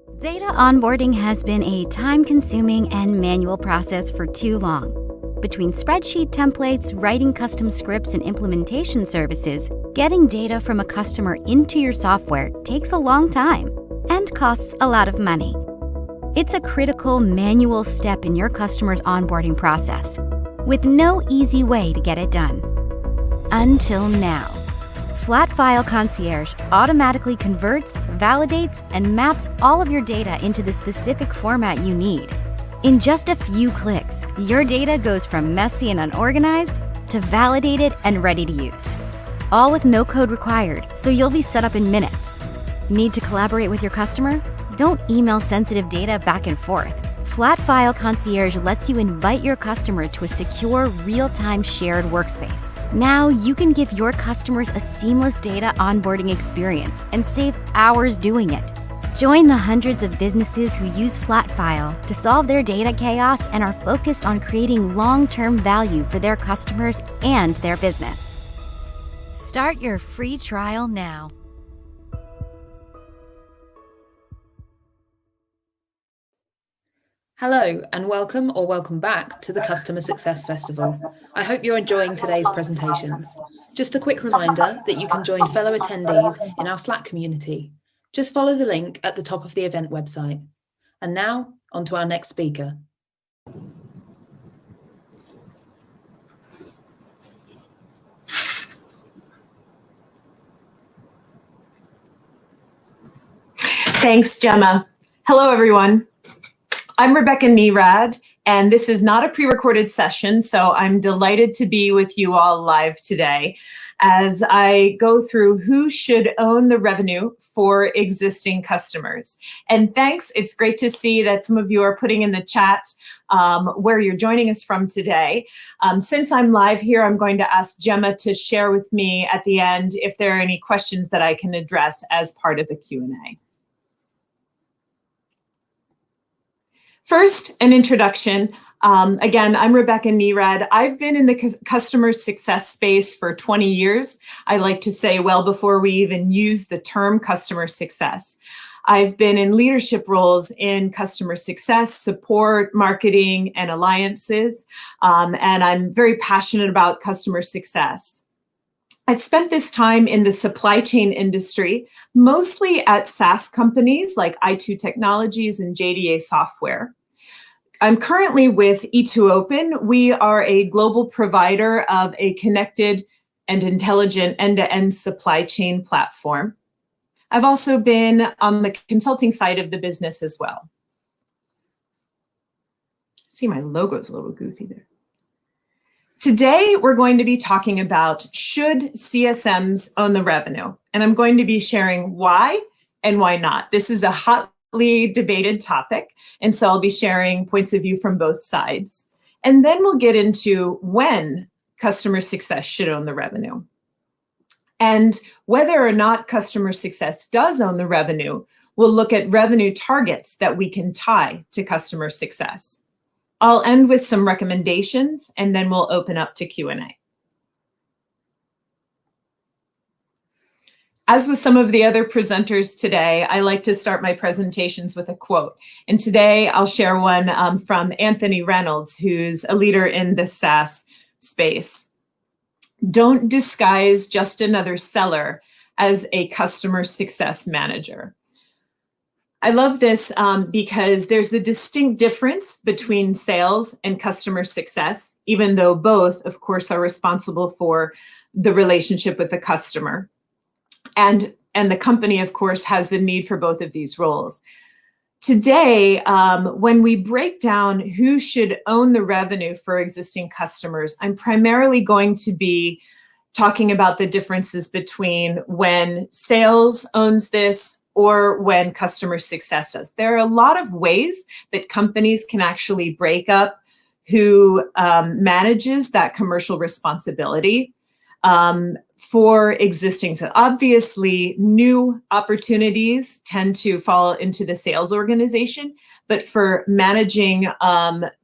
Data onboarding has been a time-consuming and manual process for too long. Between spreadsheet templates, writing custom scripts, and implementation services, getting data from a customer into your software takes a long time and costs a lot of money. It's a critical manual step in your customer's onboarding process, with no easy way to get it done. Until now. Flat File Concierge automatically converts, validates, and maps all of your data into the specific format you need. In just a few clicks, your data goes from messy and unorganized to validated and ready to use. All with no code required, so you'll be set up in minutes. Need to collaborate with your customer? Don't email sensitive data back and forth. Flat File Concierge lets you invite your customer to a secure, real-time shared workspace. Now you can give your customers a seamless data onboarding experience and save hours doing it. Join the hundreds of businesses who use Flatfile to solve their data chaos and are focused on creating long-term value for their customers and their business. Start your free trial now. Hello and welcome back to the Customer Success Festival. I hope you're enjoying today's presentations. Just a quick reminder that you can join fellow attendees in our Slack community. Just follow the link at the top of the event website. And now, on to our next speaker. Thanks, Gemma. Hello, everyone. I'm Rebecca Nerad, and this is not a pre-recorded session, so I'm delighted to be with you all live today as I go through who should own the revenue for existing customers. And thanks, it's great to see that some of you are putting in the chat where you're joining us from today. Since I'm live here, I'm going to ask Gemma to share with me at the end if there are any questions that I can address as part of the Q&A. First, an introduction. Again, I'm Rebecca Nerad. I've been in the customer success space for 20 years. I like to say well before we even use the term customer success. I've been in leadership roles in customer success, support, marketing, and alliances, and I'm very passionate about customer success. I've spent this time in the supply chain industry, mostly at SaaS companies like i2 Technologies and JDA Software. I'm currently with E2Open. We are a global provider of a connected and intelligent end-to-end supply chain platform. I've also been on the consulting side of the business as well. See, my logo's a little goofy there. Today, we're going to be talking about should CSMs own the revenue? And I'm going to be sharing why and why not. This is a hotly debated topic, and so I'll be sharing points of view from both sides. And then we'll get into when customer success should own the revenue. And whether or not customer success does own the revenue, we'll look at revenue targets that we can tie to customer success. I'll end with some recommendations, and then we'll open up to Q&A. As with some of the other presenters today, I like to start my presentations with a quote. And today I'll share one from Anthony Reynolds, who's a leader in the SaaS space. Don't disguise just another seller as a customer success manager. I love this because there's a distinct difference between sales and customer success, even though both, of course, are responsible for the relationship with the customer. And the company, of course, has the need for both of these roles. Today, when we break down who should own the revenue for existing customers, I'm primarily going to be talking about the differences between when sales owns this or when customer success does. There are a lot of ways that companies can actually break up who manages that commercial responsibility for existing. So obviously, new opportunities tend to fall into the sales organization, but for managing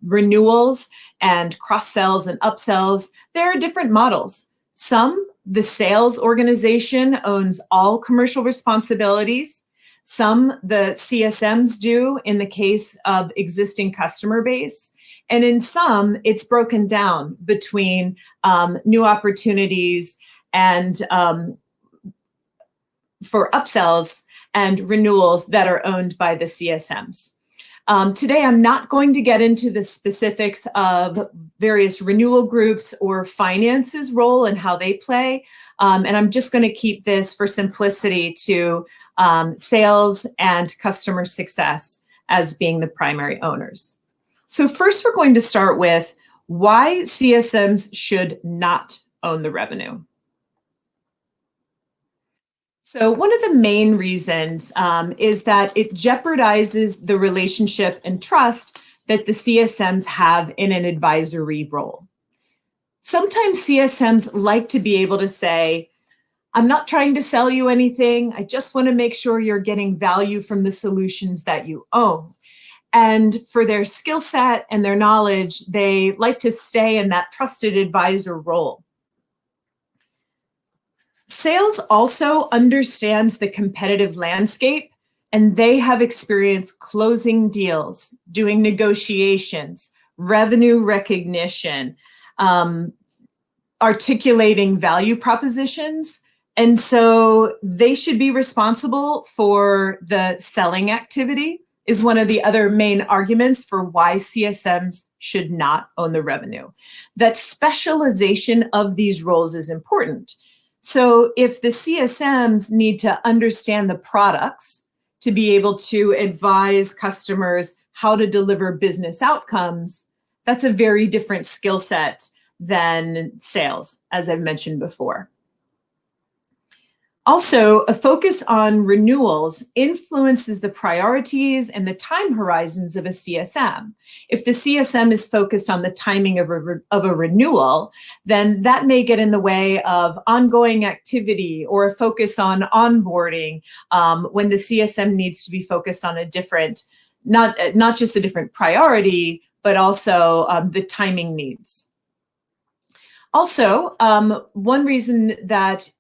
renewals and cross-sells and upsells, there are different models. The sales organization owns all commercial responsibilities. Some the CSMs do in the case of existing customer base. And in some, it's broken down between new opportunities and for upsells and renewals that are owned by the CSMs. Today, I'm not going to get into the specifics of various renewal groups or finances role and how they play. And I'm just going to keep this for simplicity to sales and customer success as being the primary owners. So first, we're going to start with why CSMs should not own the revenue. So one of the main reasons is that it jeopardizes the relationship and trust that the CSMs have in an advisory role. Sometimes CSMs like to be able to say, I'm not trying to sell you anything. I just want to make sure you're getting value from the solutions that you own. And for their skill set and their knowledge, they like to stay in that trusted advisor role. Sales also understands the competitive landscape, and they have experience closing deals, doing negotiations, revenue recognition, articulating value propositions. And so they should be responsible for the selling activity, is one of the other main arguments for why CSMs should not own the revenue. That specialization of these roles is important. So if the CSMs need to understand the products to be able to advise customers how to deliver business outcomes, that's a very different skill set than sales, as I've mentioned before. Also, a focus on renewals influences the priorities and the time horizons of a CSM. If the CSM is focused on the timing of a renewal, then that may get in the way of ongoing activity or a focus on onboarding when the CSM needs to be focused on a different, not just a different priority, but also the timing needs. Also, one reason that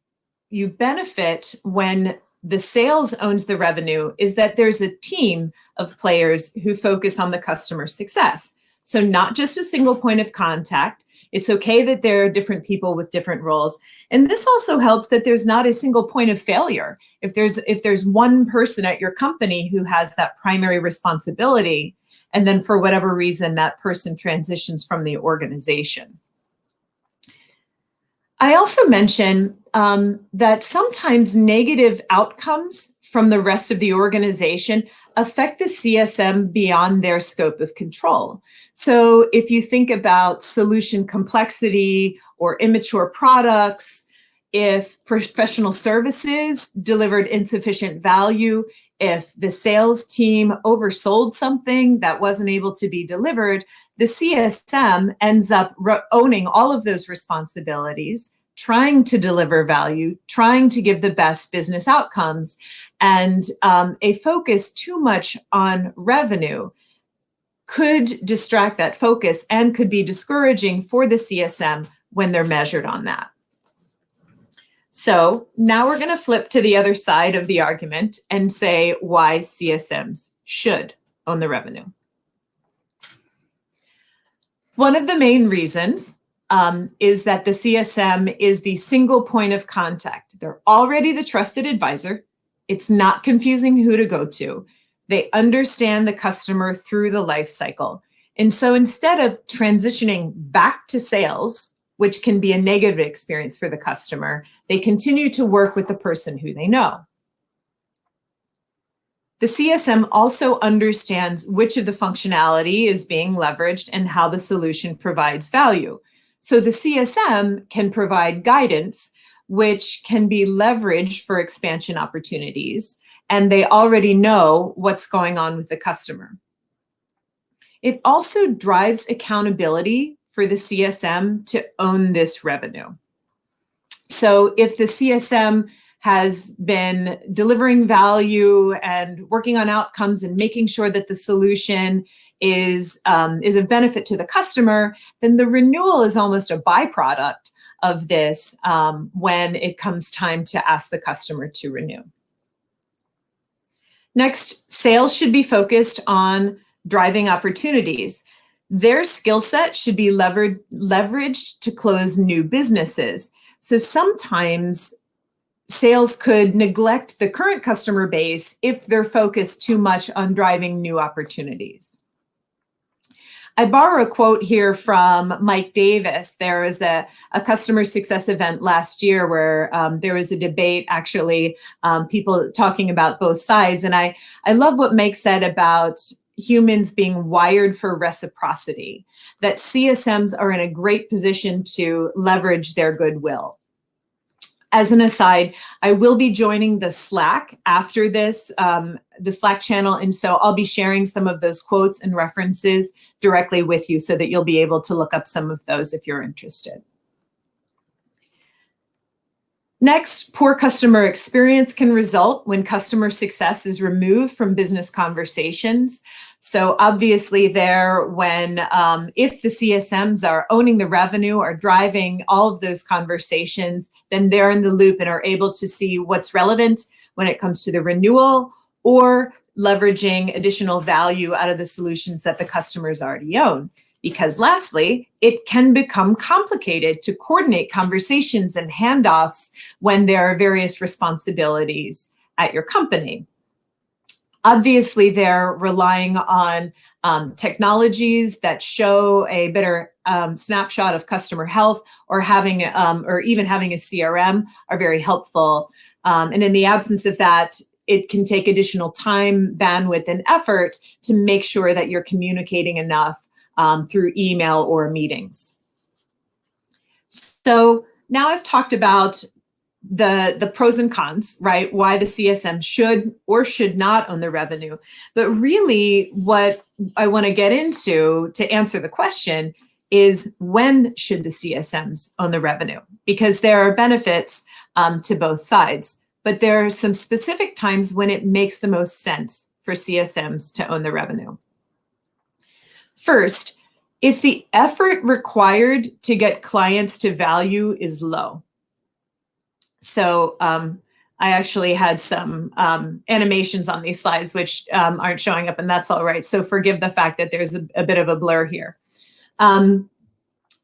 you benefit when the sales owns the revenue is that there's a team of players who focus on the customer success. So not just a single point of contact. It's okay that there are different people with different roles. And this also helps that there's not a single point of failure. If there's one person at your company who has that primary responsibility, and then for whatever reason, that person transitions from the organization. I also mentioned that sometimes negative outcomes from the rest of the organization affect the CSM beyond their scope of control. So if you think about solution complexity or immature products, if professional services delivered insufficient value, if the sales team oversold something that wasn't able to be delivered, the CSM ends up owning all of those responsibilities, trying to deliver value, trying to give the best business outcomes, and a focus too much on revenue could distract that focus and could be discouraging for the CSM when they're measured on that. So now we're going to flip to the other side of the argument and say why CSMs should own the revenue. One of the main reasons is that the CSM is the single point of contact. They're already the trusted advisor. It's not confusing who to go to. They understand the customer through the life cycle. And so instead of transitioning back to sales, which can be a negative experience for the customer, they continue to work with the person who they know. The CSM also understands which of the functionality is being leveraged and how the solution provides value. So the CSM can provide guidance, which can be leveraged for expansion opportunities, and they already know what's going on with the customer. It also drives accountability for the CSM to own this revenue. So if the CSM has been delivering value and working on outcomes and making sure that the solution is of benefit to the customer, then the renewal is almost a byproduct of this when it comes time to ask the customer to renew. Next, sales should be focused on driving opportunities. Their skill set should be leveraged to close new businesses. So sometimes sales could neglect the current customer base if they're focused too much on driving new opportunities. I borrow a quote here from Mike Davis. There was a customer success event last year where there was a debate, actually, people talking about both sides. And I love what Mike said about humans being wired for reciprocity, that CSMs are in a great position to leverage their goodwill. As an aside, I will be joining the Slack after this, the Slack channel, and so I'll be sharing some of those quotes and references directly with you so that you'll be able to look up some of those if you're interested. Next, poor customer experience can result when customer success is removed from business conversations. So obviously there, if the CSMs are owning the revenue, are driving all of those conversations, then they're in the loop and are able to see what's relevant when it comes to the renewal or leveraging additional value out of the solutions that the customers already own. Because lastly, it can become complicated to coordinate conversations and handoffs when there are various responsibilities at your company. Obviously, they're relying on technologies that show a better snapshot of customer health, or even having a CRM are very helpful. And in the absence of that, it can take additional time, bandwidth, and effort to make sure that you're communicating enough through email or meetings. So now I've talked about the pros and cons, right? Why the CSM should or should not own the revenue. But really what I want to get into to answer the question is, when should the CSMs own the revenue? Because there are benefits to both sides, but there are some specific times when it makes the most sense for CSMs to own the revenue. First, if the effort required to get clients to value is low. So I actually had some animations on these slides which aren't showing up, and that's all right. So forgive the fact that there's a bit of a blur here. But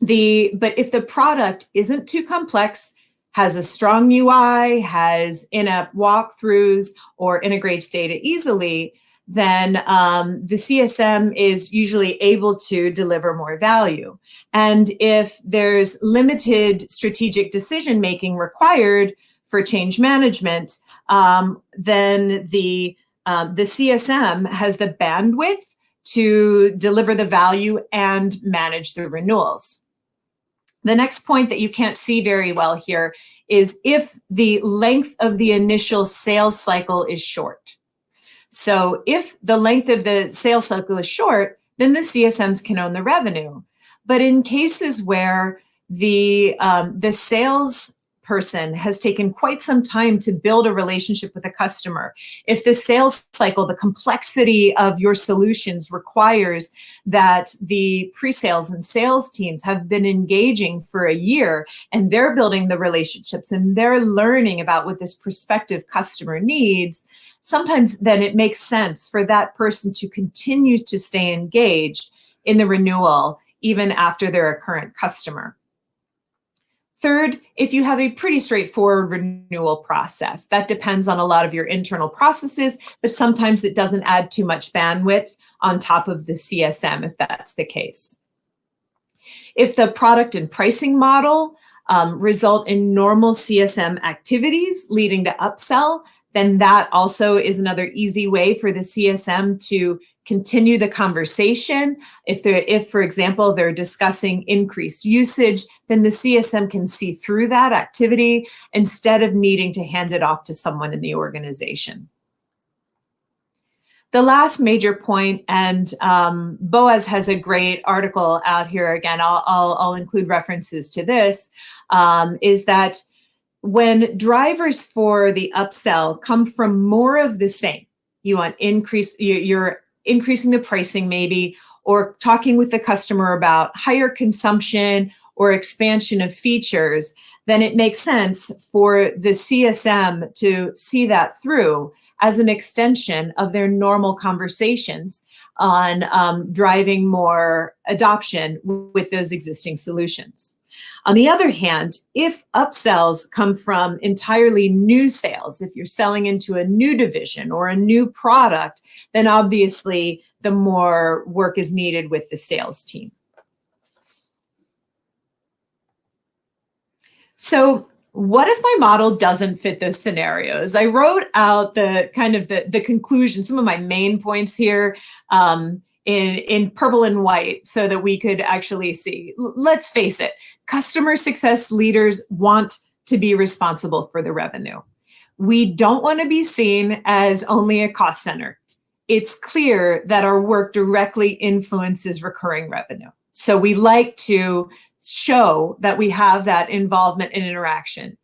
if the product isn't too complex, has a strong UI, has in-app walkthroughs, or integrates data easily, then the CSM is usually able to deliver more value. And if there's limited strategic decision-making required for change management, then the CSM has the bandwidth to deliver the value and manage the renewals. The next point that you can't see very well here is if the length of the initial sales cycle is short. So if the length of the sales cycle is short, then the CSMs can own the revenue. But in cases where the sales person has taken quite some time to build a relationship with a customer, if the sales cycle, the complexity of your solutions requires that the pre-sales and sales teams have been engaging for a year, and they're building the relationships and they're learning about what this prospective customer needs, sometimes then it makes sense for that person to continue to stay engaged in the renewal even after they're a current customer. Third, if you have a pretty straightforward renewal process, that depends on a lot of your internal processes, but sometimes it doesn't add too much bandwidth on top of the CSM if that's the case. If the product and pricing model result in normal CSM activities leading to upsell, then that also is another easy way for the CSM to continue the conversation. If, for example, they're discussing increased usage, then the CSM can see through that activity instead of needing to hand it off to someone in the organization. The last major point, and Boaz has a great article out here, again, I'll include references to this, is that when drivers for the upsell come from more of the same, you're increasing the pricing maybe, or talking with the customer about higher consumption or expansion of features, then it makes sense for the CSM to see that through as an extension of their normal conversations on driving more adoption with those existing solutions. On the other hand, if upsells come from entirely new sales, if you're selling into a new division or a new product, then obviously the more work is needed with the sales team. So what if my model doesn't fit those scenarios? I wrote out the kind of the conclusion, some of my main points here in purple and white so that we could actually see. Let's face it, customer success leaders want to be responsible for the revenue. We don't want to be seen as only a cost center. It's clear that our work directly influences recurring revenue. So we like to show that we have that involvement and interaction.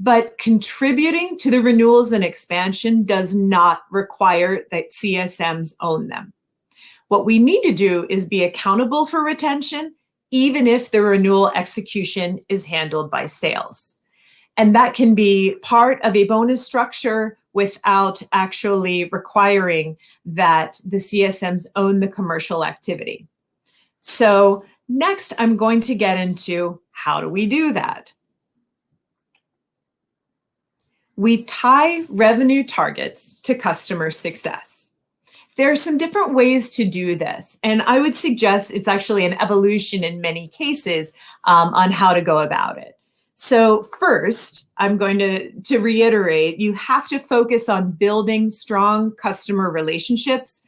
But contributing to the renewals and expansion does not require that CSMs own them. What we need to do is be accountable for retention, even if the renewal execution is handled by sales. And that can be part of a bonus structure without actually requiring that the CSMs own the commercial activity. So next, I'm going to get into how do we do that? We tie revenue targets to customer success. There are some different ways to do this, and I would suggest it's actually an evolution in many cases on how to go about it. So first, I'm going to reiterate, you have to focus on building strong customer relationships,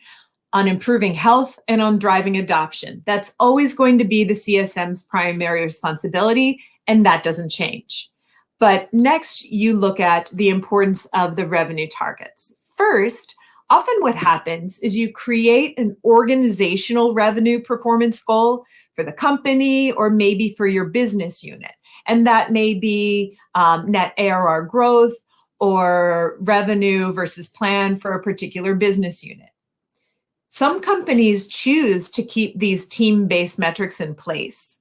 on improving health, and on driving adoption. That's always going to be the CSM's primary responsibility, and that doesn't change. But next, you look at the importance of the revenue targets. First, often what happens is you create an organizational revenue performance goal for the company or maybe for your business unit. And that may be net ARR growth or revenue versus plan for a particular business unit. Some companies choose to keep these team-based metrics in place.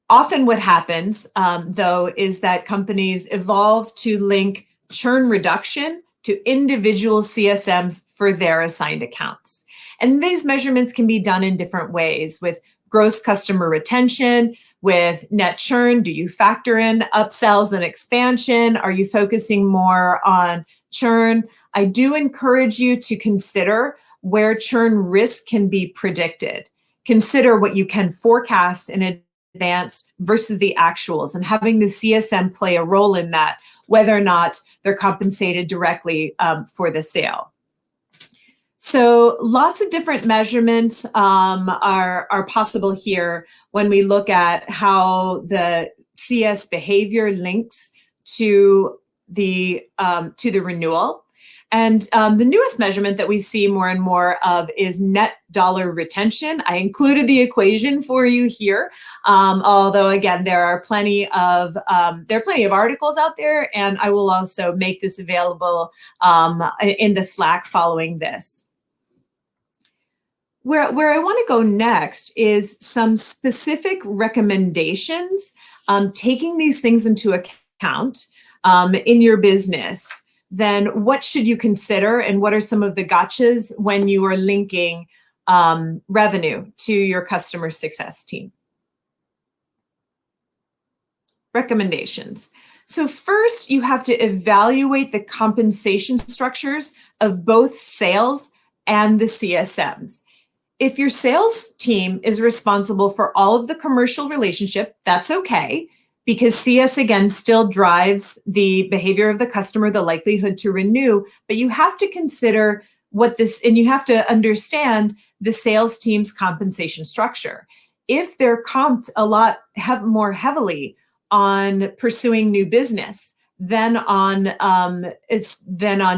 Often what happens, though, is that companies evolve to link churn reduction to individual CSMs for their assigned accounts. And these measurements can be done in different ways with gross customer retention, with net churn. Do you factor in upsells and expansion? Are you focusing more on churn? I do encourage you to consider where churn risk can be predicted. Consider what you can forecast in advance versus the actuals, and having the CSM play a role in that, whether or not they're compensated directly for the sale. So lots of different measurements are possible here when we look at how the CS behavior links to the renewal. And the newest measurement that we see more and more of is net dollar retention. I included the equation for you here, although again, there are plenty of articles out there, and I will also make this available in the Slack following this. Where I want to go next is some specific recommendations, taking these things into account in your business. Then what should you consider, and what are some of the gotchas when you are linking revenue to your customer success team? Recommendations. So first, you have to evaluate the compensation structures of both sales and the CSMs. If your sales team is responsible for all of the commercial relationship, that's okay, because CS, again, still drives the behavior of the customer, the likelihood to renew, but you have to consider and you have to understand the sales team's compensation structure. If they're comped a lot more heavily on pursuing new business than on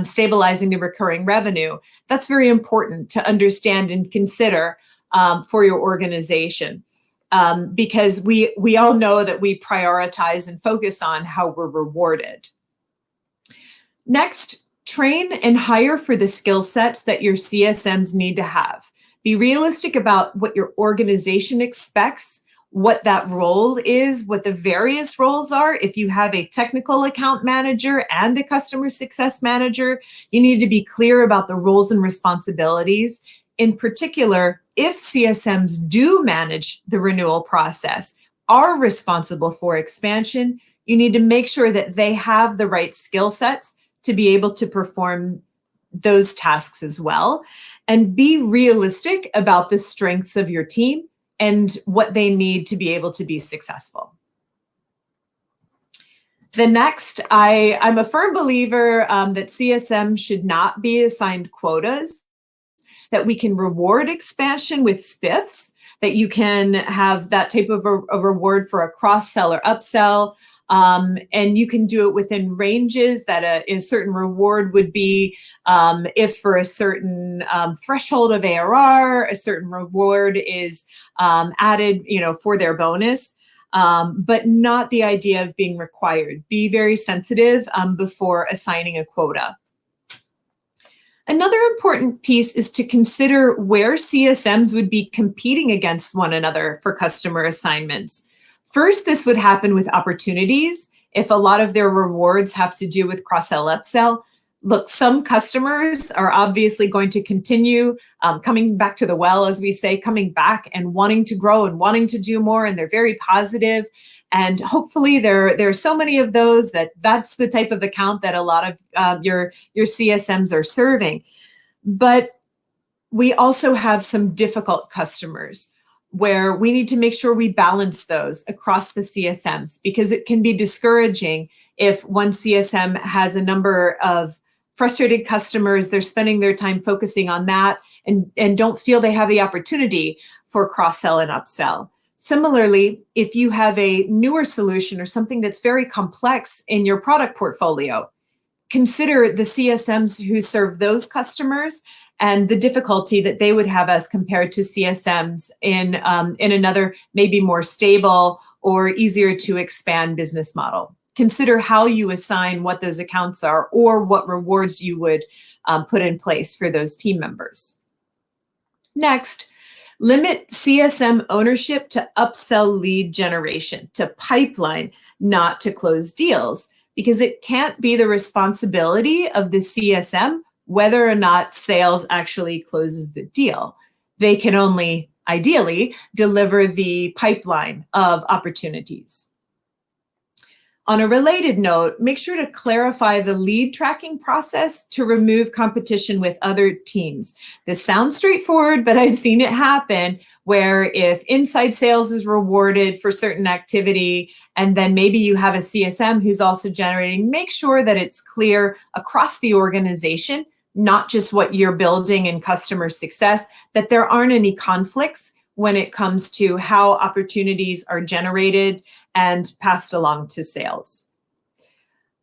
stabilizing the recurring revenue, that's very important to understand and consider for your organization. Because we all know that we prioritize and focus on how we're rewarded. Next, train and hire for the skill sets that your CSMs need to have. Be realistic about what your organization expects what that role is, what the various roles are. If you have a technical account manager and a customer success manager, you need to be clear about the roles and responsibilities. In particular, if CSMs do manage the renewal process, are responsible for expansion, you need to make sure that they have the right skill sets to be able to perform those tasks as well. And be realistic about the strengths of your team and what they need to be able to be successful. The next, I'm a firm believer that CSM should not be assigned quotas, that we can reward expansion with spiffs, that you can have that type of a reward for a cross-sell or upsell, and you can do it within ranges that a certain reward would be if for a certain threshold of ARR, a certain reward is added, for their bonus, but not the idea of being required. Be very sensitive before assigning a quota. Another important piece is to consider where CSMs would be competing against one another for customer assignments. First, this would happen with opportunities. If a lot of their rewards have to do with cross-sell, upsell, look, some customers are obviously going to continue coming back to the well, as we say, coming back and wanting to grow and wanting to do more, and they're very positive. And hopefully there are so many of those that's the type of account that a lot of your CSMs are serving. But we also have some difficult customers where we need to make sure we balance those across the CSMs, because it can be discouraging if one CSM has a number of frustrated customers, they're spending their time focusing on that and don't feel they have the opportunity for cross-sell and upsell. Similarly, if you have a newer solution or something that's very complex in your product portfolio, consider the CSMs who serve those customers and the difficulty that they would have as compared to CSMs in another maybe more stable or easier to expand business model. Consider how you assign what those accounts are or what rewards you would put in place for those team members. Next, limit CSM ownership to upsell lead generation, to pipeline, not to close deals, because it can't be the responsibility of the CSM whether or not sales actually closes the deal. They can only, ideally, deliver the pipeline of opportunities. On a related note, make sure to clarify the lead tracking process to remove competition with other teams. This sounds straightforward, but I've seen it happen where if inside sales is rewarded for certain activity, and then maybe you have a CSM who's also generating, make sure that it's clear across the organization, not just what you're building in customer success, that there aren't any conflicts when it comes to how opportunities are generated and passed along to sales.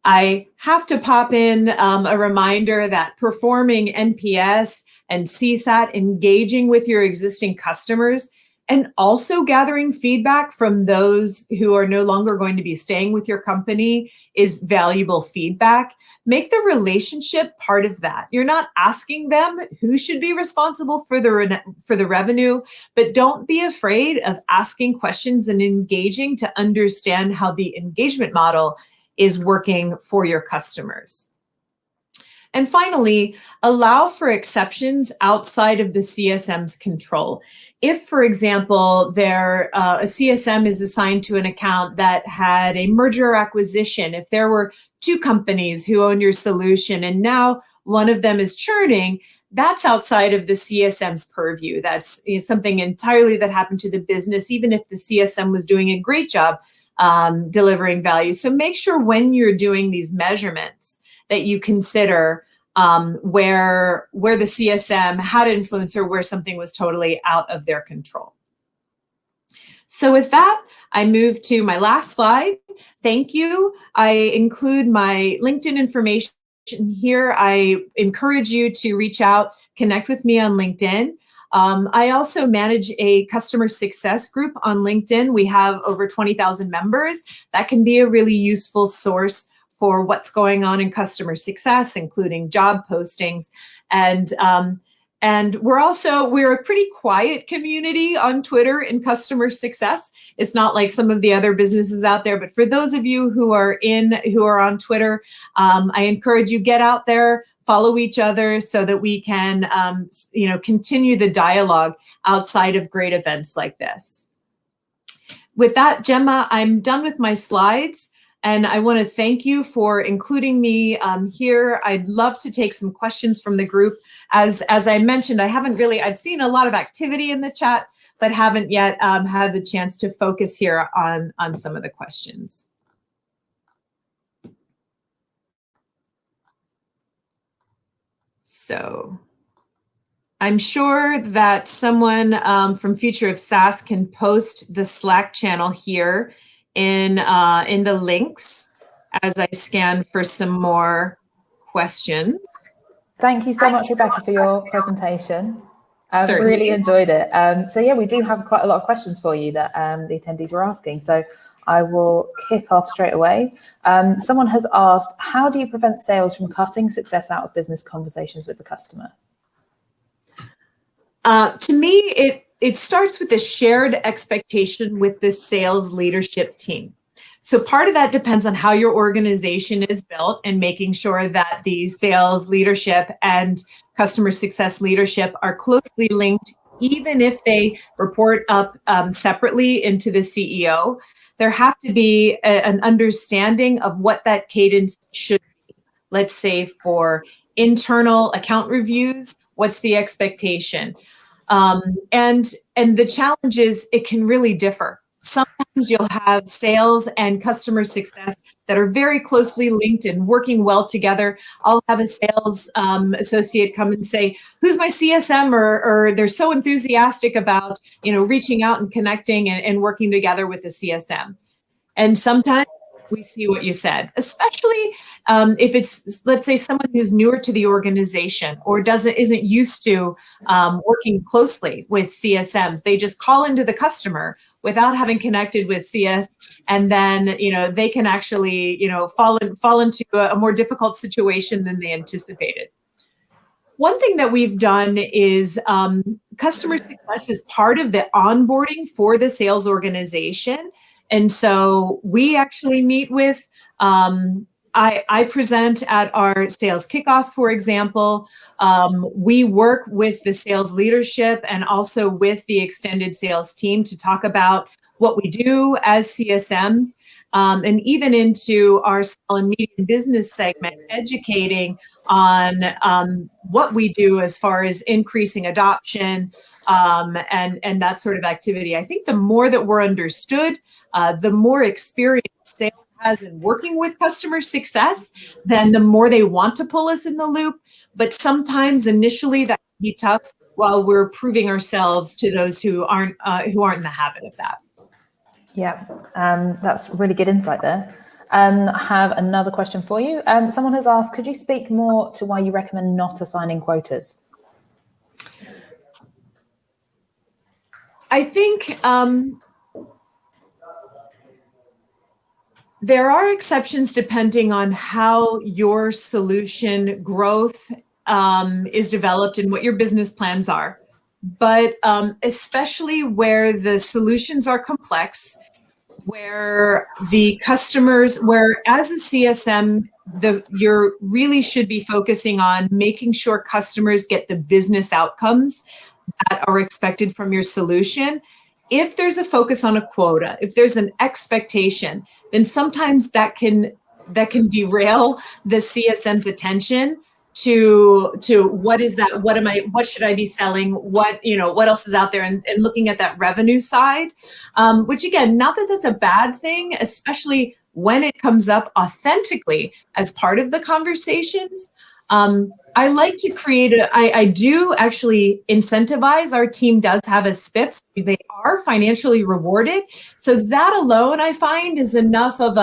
I have to pop in a reminder that performing NPS and CSAT, engaging with your existing customers, and also gathering feedback from those who are no longer going to be staying with your company is valuable feedback. Make the relationship part of that. You're not asking them who should be responsible for the revenue, but don't be afraid of asking questions and engaging to understand how the engagement model is working for your customers. And finally, allow for exceptions outside of the CSM's control. If, for example, a CSM is assigned to an account that had a merger or acquisition, if there were two companies who own your solution and now one of them is churning, that's outside of the CSM's purview. That's something entirely that happened to the business, even if the CSM was doing a great job delivering value. So make sure when you're doing these measurements that you consider where the CSM had influence or where something was totally out of their control. So with that, I move to my last slide. Thank you. I include my LinkedIn information here. I encourage you to reach out, connect with me on LinkedIn. I also manage a customer success group on LinkedIn. We have over 20,000 members. That can be a really useful source for what's going on in customer success, including job postings. And And we're a pretty quiet community on Twitter in customer success. It's not like some of the other businesses out there, but for those of you who are on Twitter, I encourage you, get out there, follow each other so that we can, continue the dialogue outside of great events like this. With that, Gemma, I'm done with my slides. And I want to thank you for including me here. I'd love to take some questions from the group. As I mentioned, I've seen a lot of activity in the chat, but haven't yet had the chance to focus here on some of the questions. So I'm sure that someone from Future of SaaS can post the Slack channel here in the links as I scan for some more questions. Thank you so much, Rebecca, for your presentation. I've Certainly. really enjoyed it. So yeah, we do have quite a lot of questions for you that the attendees were asking. So I will kick off straight away. Someone has asked, how do you prevent sales from cutting success out of business conversations with the customer? To me, it starts with a shared expectation with the sales leadership team. So part of that depends on how your organization is built and making sure that the sales leadership and customer success leadership are closely linked, even if they report up separately into the CEO. There have to be an understanding of what that cadence should be. Let's say for internal account reviews, what's the expectation? And the challenge is it can really differ. Sometimes you'll have sales and customer success that are very closely linked and working well together. I'll have a sales associate come and say, who's my CSM? Or they're so enthusiastic about, reaching out and connecting and working together with the CSM. And sometimes we see what you said, especially if it's, let's say, someone who's newer to the organization or isn't used to working closely with CSMs. They just call into the customer without having connected with CS, and then they can actually fall into a more difficult situation than they anticipated. One thing that we've done is customer success is part of the onboarding for the sales organization. And so we actually meet with, I present at our sales kickoff, for example. We work with the sales leadership and also with the extended sales team to talk about what we do as CSMs, and even into our small and medium business segment, educating on what we do as far as increasing adoption and that sort of activity. I think the more that we're understood, the more experience sales has in working with customer success, then the more they want to pull us in the loop. But sometimes initially that can be tough while we're proving ourselves to those who aren't in the habit of that. Yeah, that's really good insight there. I have another question for you. Someone has asked, could you speak more to why you recommend not assigning quotas? I think there are exceptions depending on how your solution growth is developed and what your business plans are. But especially where the solutions are complex, where the customers, where as a CSM, you really should be focusing on making sure customers get the business outcomes that are expected from your solution. If there's a focus on a quota, if there's an expectation, then sometimes that can derail the CSM's attention to what is that, what should I be selling, what else is out there, and looking at that revenue side, which again, not that that's a bad thing, especially when it comes up authentically as part of the conversations. I like to create I do actually incentivize. Our team does have a spiff. So they are financially rewarded. So that alone, I find, is enough of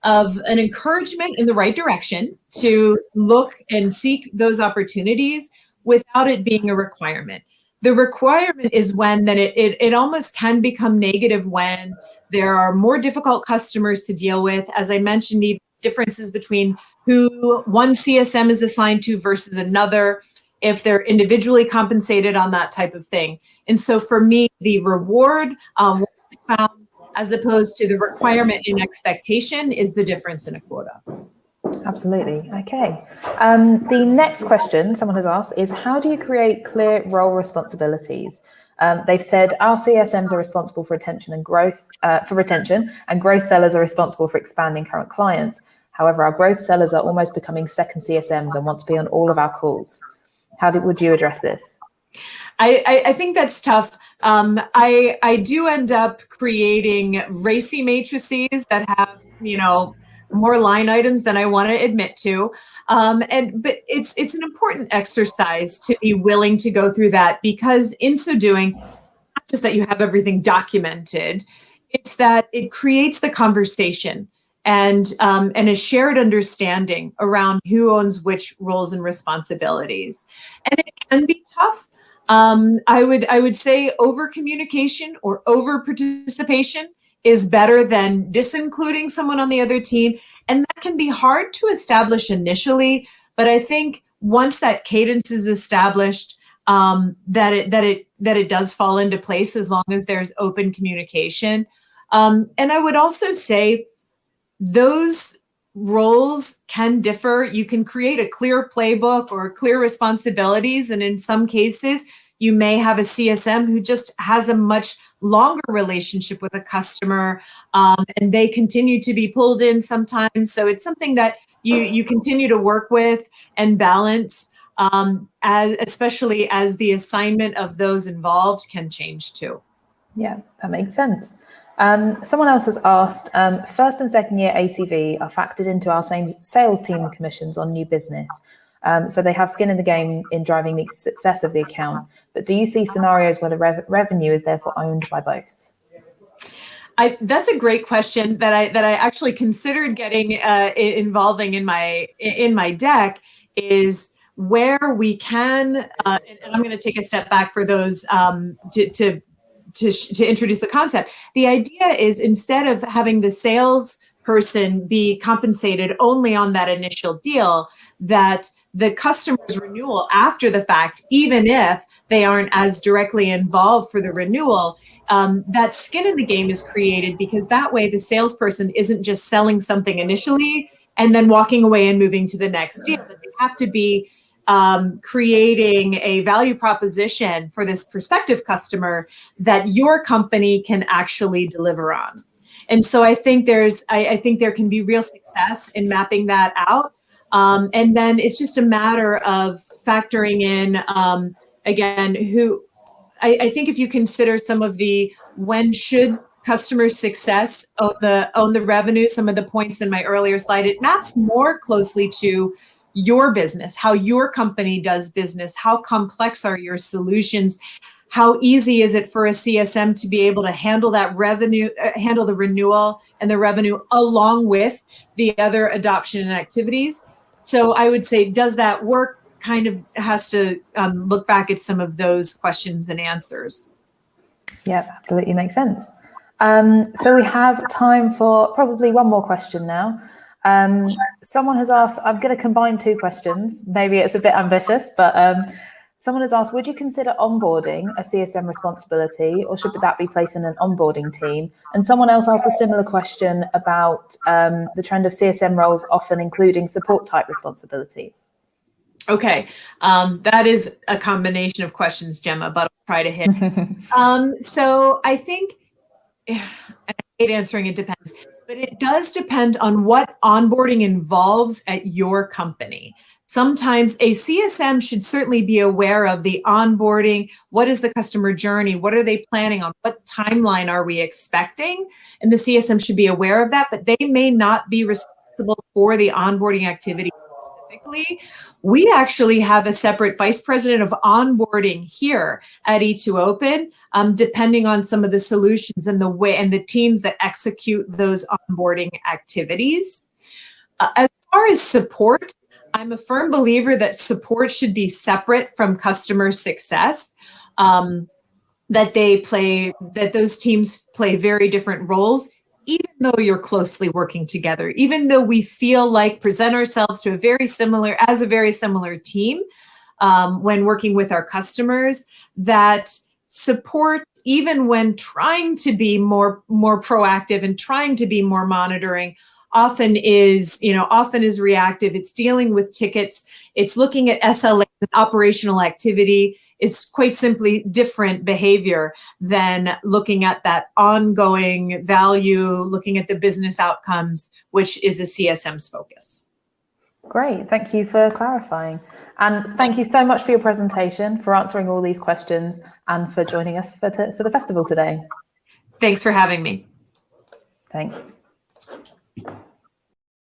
an encouragement in the right direction to look and seek those opportunities without it being a requirement. The requirement is when then it almost can become negative when there are more difficult customers to deal with. As I mentioned, even differences between who one CSM is assigned to versus another. if they're individually compensated on that type of thing. And so for me, the reward, as opposed to the requirement and expectation, is the difference in a quota. Absolutely. Okay. The next question someone has asked is, how do you create clear role responsibilities? They've said our CSMs are responsible for retention and growth, and growth sellers are responsible for expanding current clients. However, our growth sellers are almost becoming second CSMs and want to be on all of our calls. Would you address this? I think that's tough. I do end up creating racy matrices that have, more line items than I want to admit to. But it's an important exercise to be willing to go through that, because in so doing, not just that you have everything documented, it's that it creates the conversation and a shared understanding around who owns which roles and responsibilities. And it can be tough. I would say over communication or over participation is better than disincluding someone on the other team. And that can be hard to establish initially, but I think once that cadence is established, that it does fall into place as long as there's open communication. And I would also say those roles can differ. You can create a clear playbook or clear responsibilities, and in some cases, you may have a CSM who just has a much longer relationship with a customer, and they continue to be pulled in sometimes. So it's something that you continue to work with and balance, especially as the assignment of those involved can change too. Yeah, that makes sense. Someone else has asked, first and second year ACV are factored into our same sales team commissions on new business. So they have skin in the game in driving the success of the account. But do you see scenarios where the revenue is therefore owned by both? That's a great question that I actually considered getting involving in my deck, is where we can, and I'm going to take a step back for those to introduce the concept. The idea is, instead of having the sales person be compensated only on that initial deal, that the customer's renewal after the fact, even if they aren't as directly involved for the renewal, that skin in the game is created, because that way the salesperson isn't just selling something initially and then walking away and moving to the next deal. They have to be creating a value proposition for this prospective customer that your company can actually deliver on. And so I think there can be real success in mapping that out. And then it's just a matter of factoring in, again, I think if you consider some of the when should customer success own the revenue, some of the points in my earlier slide, it maps more closely to your business, how your company does business, how complex are your solutions, how easy is it for a CSM to be able to handle that revenue, handle the renewal and the revenue along with the other adoption and activities. So I would say, does that work? Kind of has to look back at some of those questions and answers. Yeah, absolutely makes sense. So we have time for probably one more question now. Someone has asked, I'm going to combine two questions. Maybe it's a bit ambitious, but someone has asked, would you consider onboarding a CSM responsibility, or should that be placed in an onboarding team? And someone else asked a similar question about the trend of CSM roles often including support type responsibilities. Okay, that is a combination of questions, Gemma, but I'll try to hit. So I think, I hate answering it depends, but it does depend on what onboarding involves at your company. Sometimes a CSM should certainly be aware of the onboarding. What is the customer journey? What are they planning on? What timeline are we expecting? And the CSM should be aware of that, but they may not be responsible for the onboarding activity specifically. We actually have a separate vice president of onboarding here at E2Open, depending on some of the solutions and the way and the teams that execute those onboarding activities. As far as support, I'm a firm believer that support should be separate from customer success, that those teams play very different roles, even though you're closely working together, even though we feel like present ourselves to a very similar team. when working with our customers, that support, even when trying to be more proactive and trying to be more monitoring, often is reactive. It's dealing with tickets. It's looking at SLA and operational activity. It's quite simply different behavior than looking at that ongoing value, looking at the business outcomes, which is a CSM's focus. Great, thank you for clarifying. And thank you so much for your presentation, for answering all these questions, and for joining us for the festival today. Thanks for having me. Thanks.